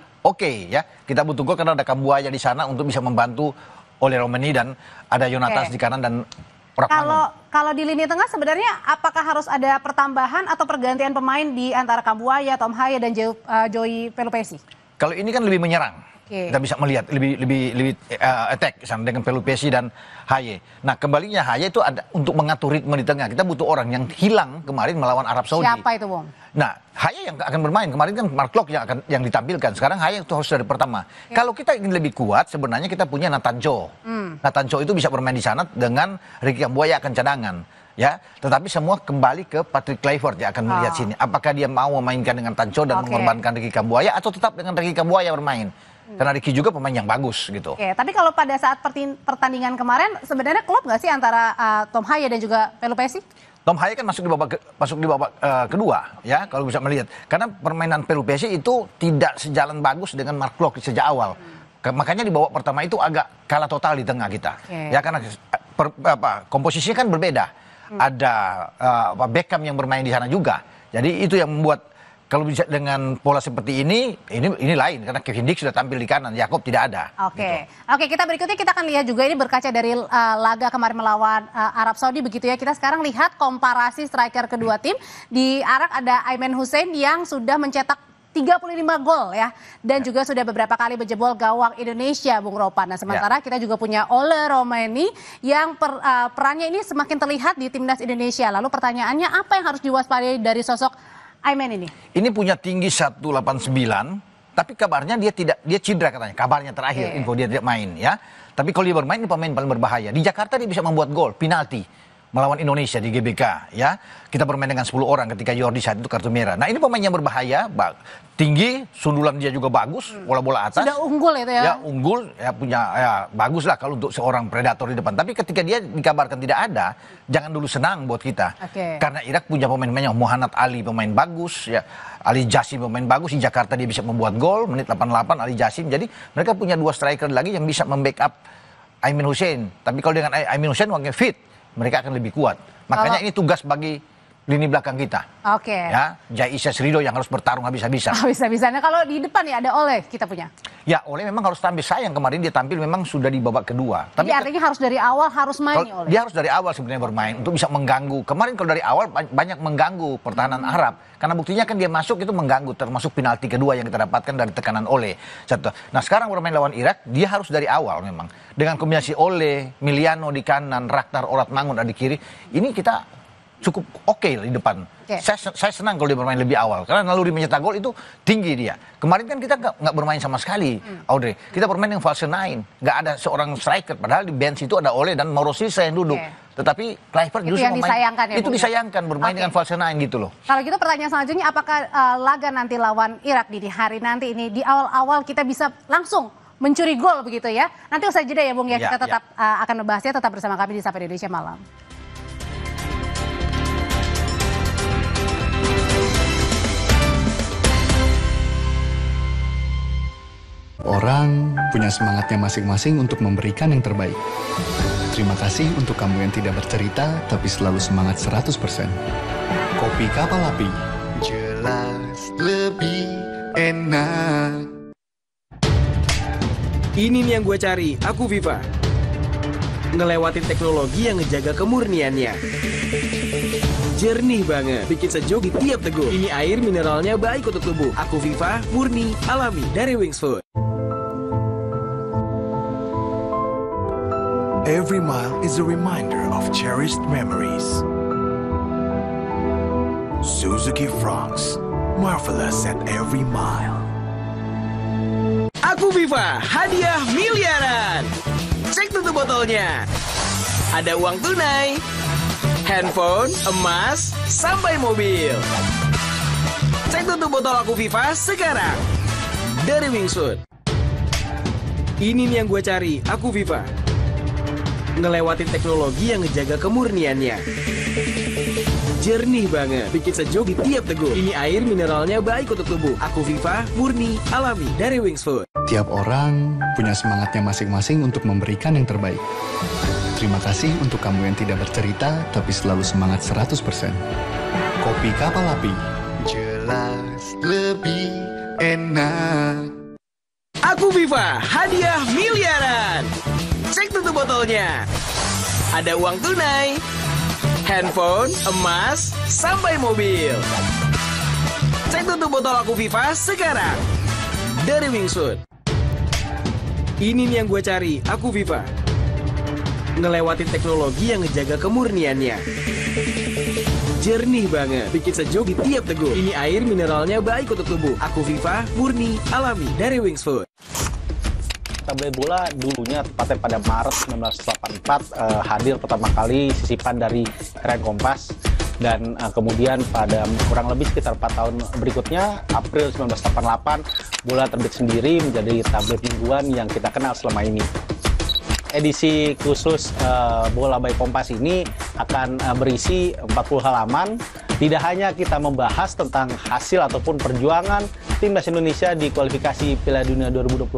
ya. Kita butuh gol karena ada Kambuaya di sana untuk bisa membantu Ole Romani, dan ada Jonathan di kanan dan Orad Mangun. Kalau di lini tengah sebenarnya apakah harus ada pertambahan atau pergantian pemain di antara Kambuaya, Tom Haye, dan Joy Pelupesi? Kalau ini kan lebih menyerang. Kita bisa melihat lebih attack sama dengan Pelupesi dan Haye. Nah, kembalinya Haye itu ada untuk mengatur ritme di tengah. Kita butuh orang yang hilang kemarin melawan Arab Saudi. Siapa itu, Bung? Nah, Haye yang akan bermain. Kemarin kan Mark Locke yang ditampilkan. Sekarang Haye itu harus dari pertama. Kalau kita ingin lebih kuat, sebenarnya kita punya Nathan Cho. Nathan Cho itu bisa bermain di sana dengan Ricky Kambuaya akan cadangan. Ya, tetapi semua kembali ke Patrick Kluivert yang akan melihat sini. Apakah dia mau memainkan dengan Tanco dan mengorbankan Ricky Kambuaya atau tetap dengan Ricky Kambuaya bermain? Karena Ricky juga pemain yang bagus gitu. Tapi kalau pada saat pertandingan kemarin sebenarnya klop nggak sih antara Tom Haye dan juga Pelupesi? Tom Haye kan masuk di babak kedua ya kalau bisa melihat. Karena permainan Pelupesi itu tidak sejalan bagus dengan Mark Locke sejak awal. Makanya di babak pertama itu agak kalah total di tengah kita. Ya karena komposisinya kan berbeda. Ada Beckham yang bermain di sana juga. Jadi itu yang membuat kalau bisa dengan pola seperti ini lain karena Kevin Dix sudah tampil di kanan, Jakob tidak ada. Oke, kita berikutnya kita akan lihat juga ini berkaca dari laga kemarin melawan Arab Saudi begitu ya. Kita sekarang lihat komparasi striker kedua tim. Di Arak ada Aiman Hussein yang sudah mencetak 35 gol ya, dan juga sudah beberapa kali menjebol gawang Indonesia, Bung Ropan. Nah, sementara kita juga punya Ole Romeni yang perannya ini semakin terlihat di timnas Indonesia. Lalu pertanyaannya, apa yang harus diwaspadai dari sosok Aiman ini? Ini punya tinggi 189, tapi kabarnya dia cedera katanya. Kabarnya terakhir info dia tidak main ya. Tapi kalau dia bermain ini pemain paling berbahaya. Di Jakarta dia bisa membuat gol, penalti melawan Indonesia di GBK ya. Kita bermain dengan 10 orang ketika Jordi saat itu kartu merah. Nah, ini pemain yang berbahaya, tinggi, sundulan dia juga bagus, bola-bola atas. Sudah unggul itu ya. Ya, unggul, ya punya bagus lah kalau untuk seorang predator di depan. Tapi ketika dia dikabarkan tidak ada, jangan dulu senang buat kita. Karena Irak punya pemain-pemain yang Muhannad Ali pemain bagus ya. Ali Jassim pemain bagus, di Jakarta dia bisa membuat gol menit 88 Ali Jassim. Jadi mereka punya 2 striker lagi yang bisa membackup Aiman Hussein. Tapi kalau dengan Aiman Hussein waktunya fit, mereka akan lebih kuat. Makanya ini tugas bagi lini belakang kita. Ya, Jai Isya Srido yang harus bertarung habis-habisan. Habis-habisan. Nah, kalau di depan ya ada Ole kita punya. Ya, Ole memang harus tampil. Sayang kemarin dia tampil memang sudah di babak kedua. Tapi artinya harus dari awal harus main ya Ole. Dia harus dari awal sebenarnya bermain untuk bisa mengganggu. Kemarin kalau dari awal banyak mengganggu pertahanan Arab. Karena buktinya kan dia masuk itu mengganggu, termasuk penalti kedua yang kita dapatkan dari tekanan Ole. Nah, sekarang bermain lawan Irak, dia harus dari awal memang. Dengan kombinasi Ole, Miliano di kanan, Rakhtar Oratmangun di kiri, ini kita cukup oke di depan. Saya senang kalau dia bermain lebih awal karena naluri mencetak gol itu tinggi dia. Kemarin kan kita nggak bermain sama sekali, Audrey. Kita bermain dengan false 9, nggak ada seorang striker. Padahal di bench itu ada Ole dan Mauro Silva yang duduk. Tetapi Kluivert justru disayangkan bermain dengan false 9 gitu loh. Kalau gitu pertanyaan selanjutnya, apakah laga nanti lawan Irak di hari nanti ini di awal-awal kita bisa langsung mencuri gol begitu ya? Nanti usai jeda ya Bung ya, kita tetap akan membahasnya, tetap bersama kami di Sapa Indonesia Malam. Orang punya semangatnya masing-masing untuk memberikan yang terbaik. Terima kasih untuk kamu yang tidak bercerita, tapi selalu semangat 100%. Kopi Kapal Api. Jelas lebih enak. Ini nih yang gue cari, aku Viva. Ngelewatin teknologi yang ngejaga kemurniannya. Jernih banget, bikin sejuk di tiap teguk. Ini air mineralnya baik untuk tubuh. Aku Viva, murni, alami, dari Wings Food. Every mile is a reminder of cherished memories. Suzuki France, marvelous at every mile. Aku Viva, hadiah miliaran. Cek tutup botolnya. Ada uang tunai, handphone, emas, sampai mobil. Cek tutup botol Aku Viva sekarang. Dari Wings Food. Ini nih yang gue cari, Aku Viva. Ngelewatin teknologi yang ngejaga kemurniannya. Jernih banget, bikin sejuk di tiap teguk. Ini air mineralnya baik untuk tubuh. Aku Viva, murni, alami, dari Wings Food. Tiap orang punya semangatnya masing-masing untuk memberikan yang terbaik. Terima kasih untuk kamu yang tidak bercerita, tapi selalu semangat 100%. Kopi Kapal Api. Jelas lebih enak. Aku Viva, hadiah miliaran. Cek tutup botolnya. Ada uang tunai, handphone, emas, sampai mobil. Cek tutup botol Aku Viva sekarang. Dari Wings Food. Ini nih yang gue cari, Aku Viva. Ngelewatin teknologi yang ngejaga kemurniannya. Jernih banget, bikin sejuk di tiap teguk. Ini air mineralnya baik untuk tubuh. Aku Viva, murni, alami dari Wings Food. Tabloid bola dulunya tepatnya pada Maret 1984 hadir pertama kali sisipan dari Harian Kompas. Dan kemudian pada kurang lebih sekitar 4 tahun berikutnya, April 1988, bola terbit sendiri menjadi tabloid mingguan yang kita kenal selama ini. Edisi khusus Bola by Kompas ini akan berisi 40 halaman. Tidak hanya kita membahas tentang hasil ataupun perjuangan Timnas Indonesia di kualifikasi Piala Dunia 2026,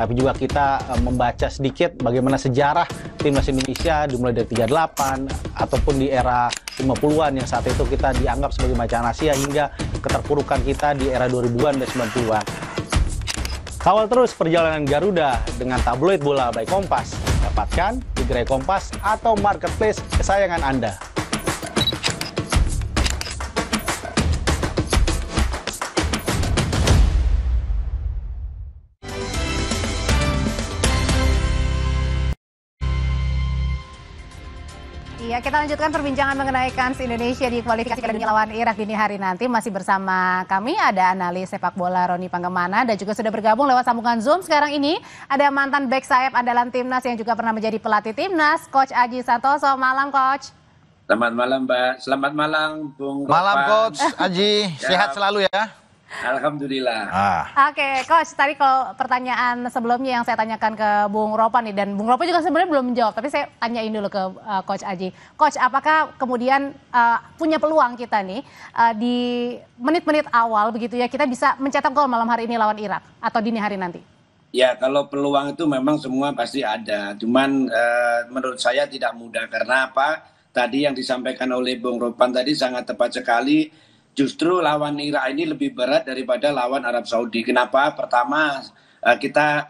tapi juga kita membaca sedikit bagaimana sejarah Timnas Indonesia dimulai dari 38 ataupun di era 50-an yang saat itu kita dianggap sebagai macan Asia hingga keterpurukan kita di era 2000-an dan 90-an. Kawal terus perjalanan Garuda dengan tabloid Bola by Kompas. Dapatkan di Gerai Kompas atau marketplace kesayangan Anda. Ya, kita lanjutkan perbincangan mengenai kans Indonesia di kualifikasi Piala Dunia lawan Irak dini hari nanti. Masih bersama kami ada analis sepak bola Roni Panggemana dan juga sudah bergabung lewat sambungan Zoom sekarang ini ada mantan bek sayap andalan Timnas yang juga pernah menjadi pelatih Timnas, Coach Aji Santoso. Malam, Coach. Selamat malam, Mbak. Selamat malam, Bung Ropan. Malam, Coach Aji. Sehat selalu ya. Alhamdulillah. Oke, Coach, tadi kalau pertanyaan sebelumnya yang saya tanyakan ke Bung Ropan nih, dan Bung Ropan juga sebenarnya belum menjawab, tapi saya tanyain dulu ke Coach Aji. Coach, apakah kemudian punya peluang kita nih di menit-menit awal begitu ya, kita bisa mencetak gol malam hari ini lawan Irak atau dini hari nanti? Ya, kalau peluang itu memang semua pasti ada. Cuman menurut saya tidak mudah. Karena apa? Tadi yang disampaikan oleh Bung Ropan tadi sangat tepat sekali. Justru lawan Irak ini lebih berat daripada lawan Arab Saudi. Kenapa? Pertama,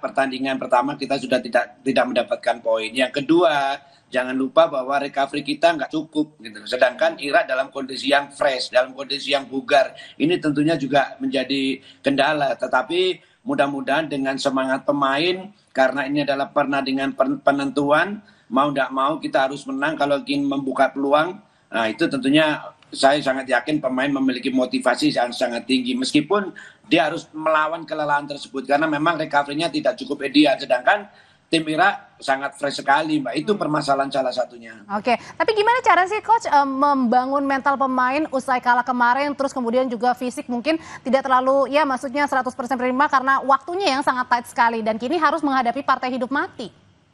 pertandingan pertama kita sudah tidak mendapatkan poin. Yang kedua, jangan lupa bahwa recovery kita nggak cukup gitu. Sedangkan Irak dalam kondisi yang fresh, dalam kondisi yang bugar. Ini tentunya juga menjadi kendala. Tetapi mudah-mudahan dengan semangat pemain, karena ini adalah pertandingan penentuan, mau tidak mau kita harus menang kalau ingin membuka peluang. Nah, itu tentunya saya sangat yakin pemain memiliki motivasi yang sangat tinggi meskipun dia harus melawan kelelahan tersebut karena memang recovery-nya tidak cukup ideal, sedangkan tim Irak sangat fresh sekali, Mbak. Itu permasalahan salah satunya. Oke, tapi gimana cara sih Coach membangun mental pemain usai kalah kemarin, terus kemudian juga fisik mungkin tidak terlalu, ya maksudnya 100% prima karena waktunya yang sangat tight sekali dan kini harus menghadapi partai hidup mati.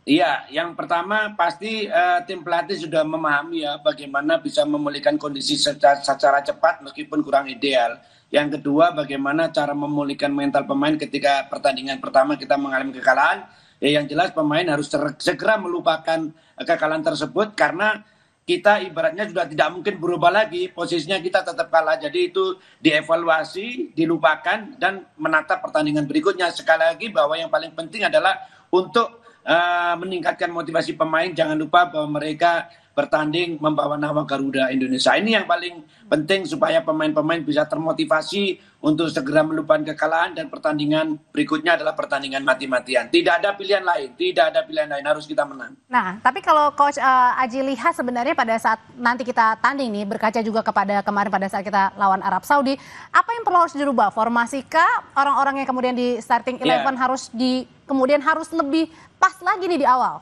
Iya, yang pertama pasti tim pelatih sudah memahami ya bagaimana bisa memulihkan kondisi secara cepat meskipun kurang ideal. Yang kedua, bagaimana cara memulihkan mental pemain ketika pertandingan pertama kita mengalami kekalahan. Ya, yang jelas pemain harus segera melupakan kekalahan tersebut karena kita ibaratnya sudah tidak mungkin berubah lagi, posisinya kita tetap kalah. Jadi itu dievaluasi, dilupakan dan menatap pertandingan berikutnya. Sekali lagi bahwa yang paling penting adalah untuk meningkatkan motivasi pemain. Jangan lupa bahwa mereka bertanding membawa nama Garuda Indonesia. Ini yang paling penting supaya pemain-pemain bisa termotivasi untuk segera melupakan kekalahan dan pertandingan berikutnya adalah pertandingan mati-matian. Tidak ada pilihan lain, harus kita menang. Nah, tapi kalau Coach Aji lihat sebenarnya pada saat nanti kita tanding nih, berkaca juga kepada kemarin pada saat kita lawan Arab Saudi, apa yang perlu harus dirubah? Formasikah? Orang-orang yang kemudian di starting 11 kemudian harus lebih pas lagi nih di awal?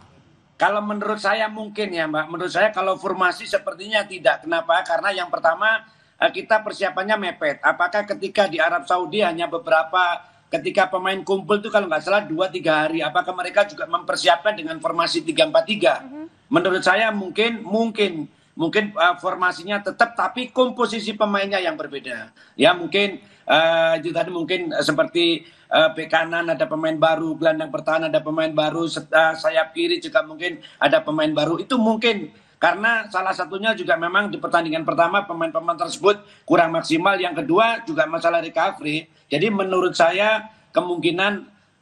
Kalau menurut saya mungkin ya Mbak, menurut saya kalau formasi sepertinya tidak. Kenapa? Karena yang pertama kita persiapannya mepet. Apakah ketika di Arab Saudi hanya beberapa, ketika pemain kumpul itu kalau nggak salah 2-3 hari, apakah mereka juga mempersiapkan dengan formasi 3-4-3? Menurut saya mungkin formasinya tetap, tapi komposisi pemainnya yang berbeda. Ya mungkin itu tadi mungkin seperti bek kanan ada pemain baru, gelandang pertahanan ada pemain baru, sayap kiri juga mungkin ada pemain baru. Itu mungkin karena salah satunya juga memang di pertandingan pertama pemain-pemain tersebut kurang maksimal. Yang kedua juga masalah recovery. Jadi menurut saya kemungkinan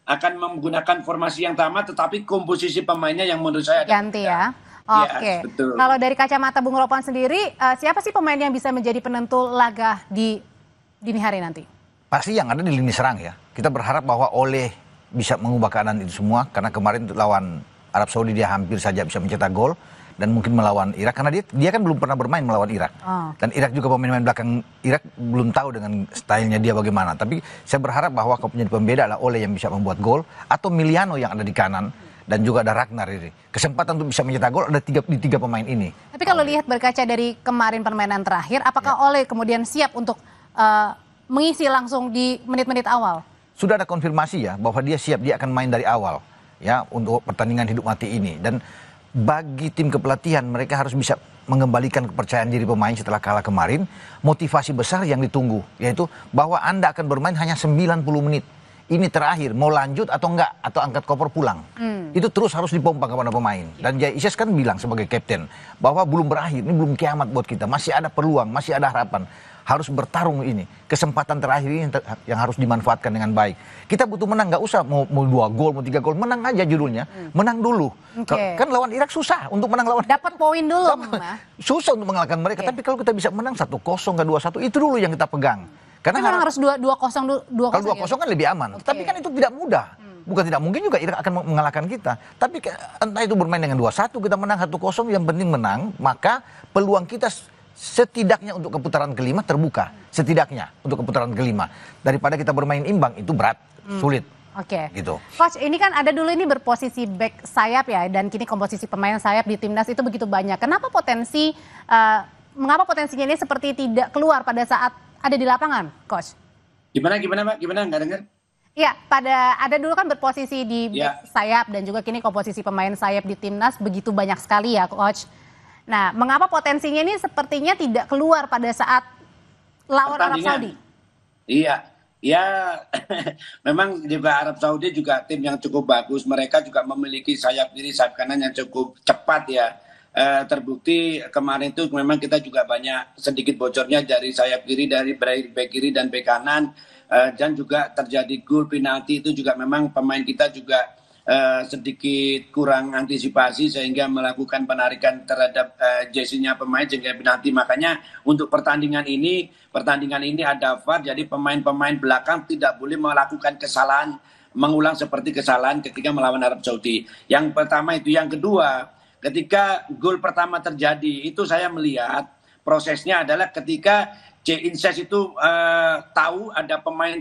akan menggunakan formasi yang sama, tetapi komposisi pemainnya yang menurut saya ganti ya. Oke. Yes, kalau dari kacamata Bung Ropan sendiri, siapa sih pemain yang bisa menjadi penentu laga di dini hari nanti? Pasti yang ada di lini serang ya. Kita berharap bahwa oleh bisa mengubah keadaan itu semua, karena kemarin lawan Arab Saudi dia hampir saja bisa mencetak gol, dan mungkin melawan Irak, karena dia kan belum pernah bermain melawan Irak. Dan Irak juga pemain-pemain belakang Irak belum tahu dengan stylenya dia bagaimana. Tapi saya berharap bahwa menjadi pembeda adalah Ole yang bisa membuat gol, atau Miliano yang ada di kanan, dan juga ada Ragnar ini. Kesempatan untuk bisa mencetak gol ada di tiga pemain ini. Tapi kalau lihat berkaca dari kemarin permainan terakhir, apakah Ole kemudian siap untuk mengisi langsung di menit-menit awal? Sudah ada konfirmasi ya bahwa dia siap, dia akan main dari awal ya untuk pertandingan hidup mati ini. Dan bagi tim kepelatihan, mereka harus bisa mengembalikan kepercayaan diri pemain setelah kalah kemarin. Motivasi besar yang ditunggu, yaitu bahwa Anda akan bermain hanya 90 menit. Ini terakhir, mau lanjut atau enggak, atau angkat koper pulang. Itu terus harus dipompa kepada pemain. Dan Jay Isyes kan bilang sebagai kapten, bahwa belum berakhir, ini belum kiamat buat kita. Masih ada peluang, masih ada harapan. Harus bertarung ini. Kesempatan terakhir ini yang harus dimanfaatkan dengan baik. Kita butuh menang, nggak usah mau 2 gol, mau 3 gol. Menang aja judulnya. Menang dulu. Kan lawan Irak susah untuk menang lawan. Dapat poin dulu. Susah untuk mengalahkan mereka. Tapi kalau kita bisa menang 1-0, nggak 2-1, itu dulu yang kita pegang. Karena harus 2-0 dulu. Kalau 2-0 kan lebih aman. Tapi kan itu tidak mudah. Bukan tidak mungkin juga Irak akan mengalahkan kita. Tapi entah itu bermain dengan 2-1, kita menang 1-0, yang penting menang. Maka peluang kita setidaknya untuk keputaran kelima terbuka. Setidaknya untuk keputaran kelima. Daripada kita bermain imbang, itu berat, sulit. Oke. Gitu. Coach, ini kan ada dulu ini berposisi back sayap ya, dan kini komposisi pemain sayap di timnas itu begitu banyak. Kenapa mengapa potensinya ini seperti tidak keluar pada saat ada di lapangan, Coach? Gimana Pak? Gimana? Nggak dengar? Ya, ada dulu kan berposisi di back sayap, dan juga kini komposisi pemain sayap di timnas begitu banyak sekali ya, Coach. Nah, mengapa potensinya ini sepertinya tidak keluar pada saat lawan Arab Saudi? Iya, ya memang juga Arab Saudi juga tim yang cukup bagus. Mereka juga memiliki sayap kiri, sayap kanan yang cukup cepat ya. Terbukti kemarin itu memang kita juga banyak sedikit bocornya dari sayap kiri, dari bek kiri dan bek kanan. Dan juga terjadi gol penalti itu juga memang pemain kita juga sedikit kurang antisipasi sehingga melakukan penarikan terhadap jersey-nya pemain sehingga penalti. Makanya untuk pertandingan ini ada VAR, jadi pemain-pemain belakang tidak boleh melakukan kesalahan, mengulang seperti kesalahan ketika melawan Arab Saudi. Yang pertama itu. Yang kedua, ketika gol pertama terjadi itu saya melihat prosesnya adalah ketika Jay Isyes itu tahu ada pemain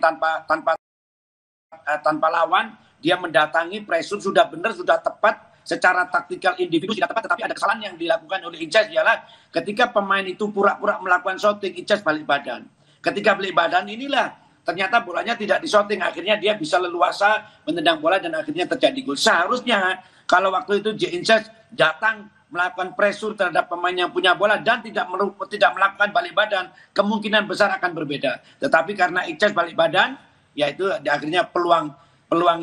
tanpa lawan. Dia mendatangi, pressure sudah benar, sudah tepat, secara taktikal individu sudah tepat, tetapi ada kesalahan yang dilakukan oleh Isyes ialah ketika pemain itu pura-pura melakukan shooting, Isyes balik badan. Ketika balik badan inilah ternyata bolanya tidak di-shooting, akhirnya dia bisa leluasa menendang bola dan akhirnya terjadi gol. Seharusnya kalau waktu itu Isyes datang melakukan pressure terhadap pemain yang punya bola dan tidak melakukan balik badan, kemungkinan besar akan berbeda. Tetapi karena Isyes balik badan, yaitu akhirnya peluang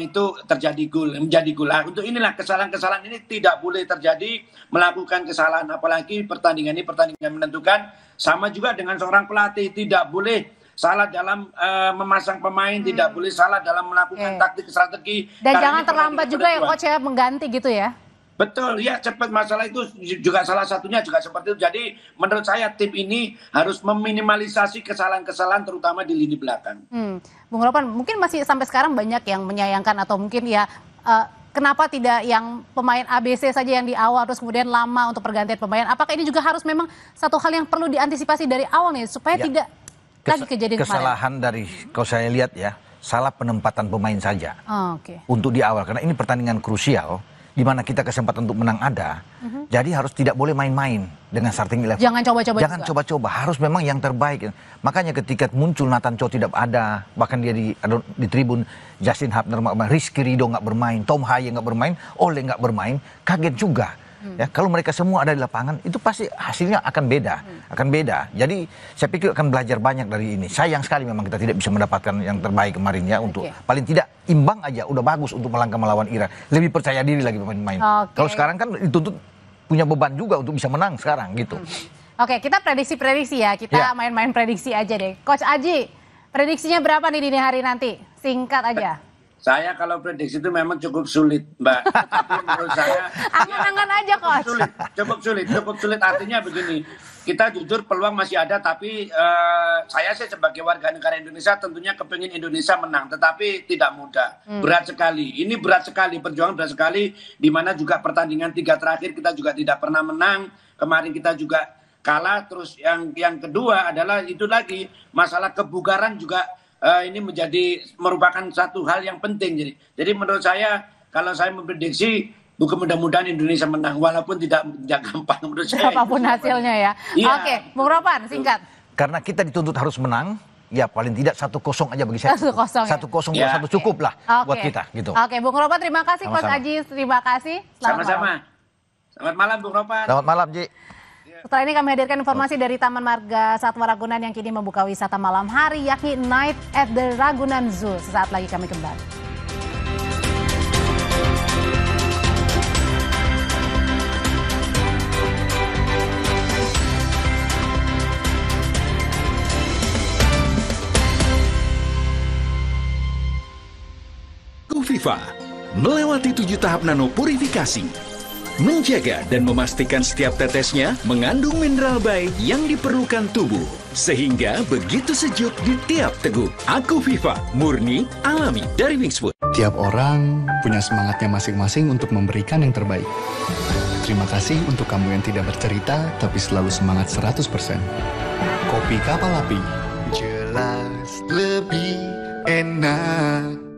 itu menjadi gol. Untuk inilah kesalahan-kesalahan ini tidak boleh terjadi, melakukan kesalahan, apalagi pertandingan ini pertandingan menentukan. Sama juga dengan seorang pelatih, tidak boleh salah dalam memasang pemain, tidak boleh salah dalam melakukan taktik strategi. Dan jangan terlambat juga ya Coach ya, mengganti gitu ya. Betul, ya cepat, masalah itu juga salah satunya juga seperti itu. Jadi menurut saya tim ini harus meminimalisasi kesalahan-kesalahan terutama di lini belakang. Bung Ropan, mungkin masih sampai sekarang banyak yang menyayangkan atau mungkin ya kenapa tidak yang pemain ABC saja yang di awal terus kemudian lama untuk pergantian pemain. Apakah ini juga harus memang satu hal yang perlu diantisipasi dari awal nih supaya tidak lagi kejadian kesalahan kemarin? Dari kalau saya lihat ya, salah penempatan pemain saja untuk di awal, karena ini pertandingan krusial di mana kita kesempatan untuk menang ada. Jadi harus tidak boleh main-main dengan starting 11. Jangan coba-coba. Jangan coba-coba, harus memang yang terbaik. Makanya ketika muncul Nathan Cho tidak ada, bahkan dia di tribun, Justin Hubner nggak bermain, Rizky Ridho nggak bermain, Tom Haye nggak bermain, Ole nggak bermain, kaget juga. Ya, kalau mereka semua ada di lapangan, itu pasti hasilnya akan beda. Jadi saya pikir akan belajar banyak dari ini. Sayang sekali memang kita tidak bisa mendapatkan yang terbaik kemarin ya, untuk paling tidak imbang aja udah bagus untuk melangkah melawan Irak. Lebih percaya diri lagi pemain-pemain. Kalau sekarang kan dituntut punya beban juga untuk bisa menang sekarang gitu. Oke, kita prediksi ya. Kita main-main prediksi aja deh. Coach Aji, prediksinya berapa nih dini hari nanti? Singkat aja. Saya kalau prediksi itu memang cukup sulit, Mbak. Tapi menurut saya angan-angan aja, Coach. Cukup sulit. Artinya begini, kita jujur peluang masih ada, tapi saya sih sebagai warga negara Indonesia tentunya kepingin Indonesia menang, tetapi tidak mudah. Berat sekali. Ini berat sekali, perjuangan berat sekali, di mana juga pertandingan 3 terakhir kita juga tidak pernah menang. Kemarin kita juga kalah. Terus yang kedua adalah itu lagi masalah kebugaran juga. Ini merupakan satu hal yang penting. Jadi menurut saya, kalau saya memprediksi, bukan mudah-mudahan Indonesia menang, walaupun tidak gampang menurut saya. Apapun hasilnya ya. Iya. Oke, Bung Ropan, singkat. Karena kita dituntut harus menang, ya paling tidak 1-0 aja bagi saya. 1-0 ya? 1-0 cukup lah buat kita. Gitu. Oke, Bung Ropan terima kasih, Coach Aji terima kasih. Sama-sama. Selamat malam, Bung Ropan. Selamat malam, Ji. Setelah ini kami hadirkan informasi dari Taman Marga Satwa Ragunan yang kini membuka wisata malam hari, yakni Night at the Ragunan Zoo. Sesaat lagi kami kembali. Viva melewati 7 tahap nano purifikasi, menjaga dan memastikan setiap tetesnya mengandung mineral baik yang diperlukan tubuh, sehingga begitu sejuk di tiap teguk. Aku Viva, murni, alami dari Wingswood. Tiap orang punya semangatnya masing-masing untuk memberikan yang terbaik. Terima kasih untuk kamu yang tidak bercerita, tapi selalu semangat 100%. Kopi Kapal Api. Jelas lebih enak.